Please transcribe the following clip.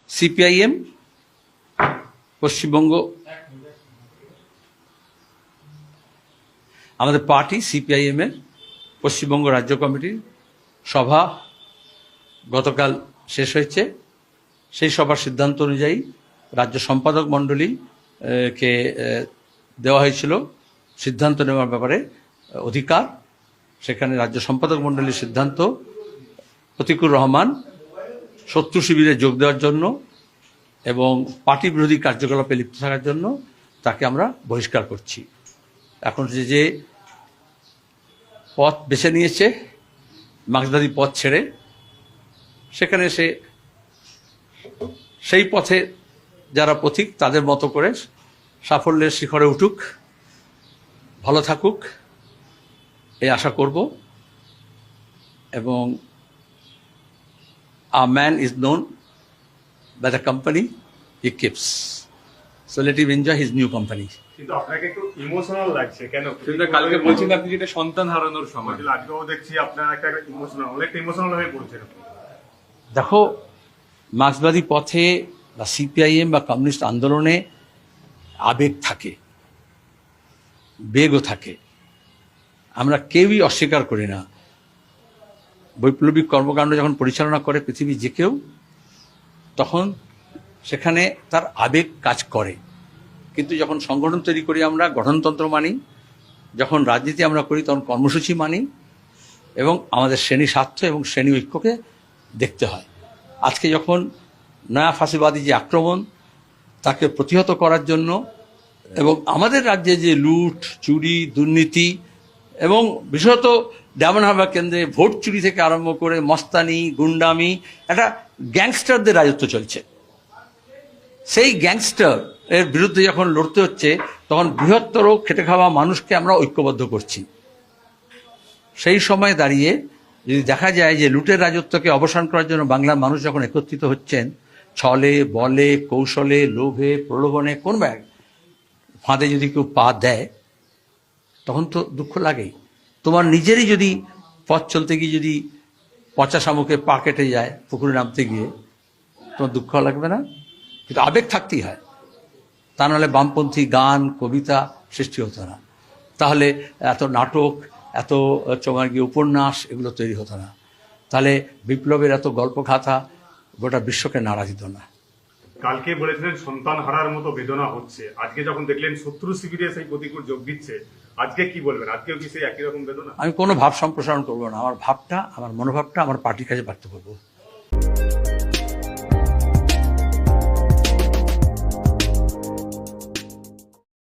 CPIM Paschimbanga, আমাদের party CPIM এর পশ্চিমবঙ্গ রাজ্য কমিটির সভা গতকাল শেষ হয়েছে। সেই সভার সিদ্ধান্ত অনুযায়ী রাজ্য সম্পাদক মণ্ডলী কে দেওয়া হয়েছিল সিদ্ধান্ত নেওয়ার ব্যাপারে অধিকার। সেখানে রাজ্য সম্পাদক মণ্ডলীর সিদ্ধান্ত প্রতিকুর রহমান শত্রু শিবিরে যোগ দেওয়ার জন্য এবং পার্টি বিরোধী কার্যকলাপে লিপ্ত থাকার জন্য তাকে আমরা বহিষ্কার করছি। এখন যে পথ বেছে নিয়েছে মার্ক্সবাদী পথ ছেড়ে, সেখানে সে সেই পথে যারা পথিক তাদের মতো করে সাফল্যের শিখরে উঠুক, ভালো থাকুক এই আশা করব। এবং a man is known by the company he keeps, so let him enjoy his new company. কিন্তু আপনাকে একটু ইমোশনাল লাগছে কেন? কিন্তু কালকে বলছেন আপনি যেটা সন্তান হারানোর সময়, আজকেও দেখছি আপনার একটা অনেকটা ইমোশনাল হয়ে পড়ছেন। দেখো, মার্ক্সবাদী পথে বা সিপিআইএম বা কমিউনিস্ট আন্দোলনে আবেগ থাকে, বেগও থাকে, আমরা কেউই অস্বীকার করি না। বৈপ্লবিক কর্মকাণ্ড যখন পরিচালনা করে পৃথিবী যে কেউ, তখন সেখানে তার আবেগ কাজ করে। কিন্তু যখন সংগঠন তৈরি করি আমরা গঠনতন্ত্র মানি, যখন রাজনীতি আমরা করি তখন কর্মসূচি মানি এবং আমাদের শ্রেণী স্বার্থ এবং শ্রেণী ঐক্যকে দেখতে হয়। আজকে যখন নয়া ফাঁসিবাদী যে আক্রমণ, তাকে প্রতিহত করার জন্য এবং আমাদের রাজ্যে যে লুট, চুরি, দুর্নীতি এবং বিশেষত ডায়মন্ড হারবার কেন্দ্রে ভোট চুরি থেকে আরম্ভ করে মস্তানি, গুন্ডামি, একটা গ্যাংস্টারদের রাজত্ব চলছে। সেই গ্যাংস্টার এর বিরুদ্ধে যখন লড়তে হচ্ছে, তখন বৃহত্তর খেটে খাওয়া মানুষকে আমরা ঐক্যবদ্ধ করছি। সেই সময় দাঁড়িয়ে যদি দেখা যায় যে লুটের রাজত্বকে অবসান করার জন্য বাংলার মানুষ যখন একত্রিত হচ্ছেন, ছলে, বলে, কৌশলে, লোভে, প্রলোভনে, কোন ফাঁদে যদি কেউ পা দেয়, তখন তো দুঃখ লাগেই। তোমার নিজেরই যদি পথ চলতে গিয়ে যদি পচা শামুকে পা কেটে যায় পুকুরে নামতে গিয়ে, তোমার দুঃখ লাগবে না? কিন্তু আবেগ থাকতেই হয়, তা নাহলে বামপন্থী গান, কবিতা সৃষ্টি হতো না, তাহলে এত নাটক, এত তোমার গিয়ে উপন্যাস এগুলো তৈরি হতো না, তাহলে বিপ্লবের এত গল্প খাতা গোটা বিশ্বকে নাড়া দিত না। কালকে বলেছিলেন সন্তান হারার মতো বেদনা হচ্ছে, আজকে যখন দেখলেন শত্রু শিবিরে সেই প্রতিকূল যোগ দিচ্ছে, আজকে কি বলবেন? আজকেও কি সেই একই রকম বেদনা? আমি কোনো ভাব সম্প্রসারণ করবো না, আমার ভাবটা, আমার মনোভাবটা আমার পার্টির কাছে ব্যক্ত করবো।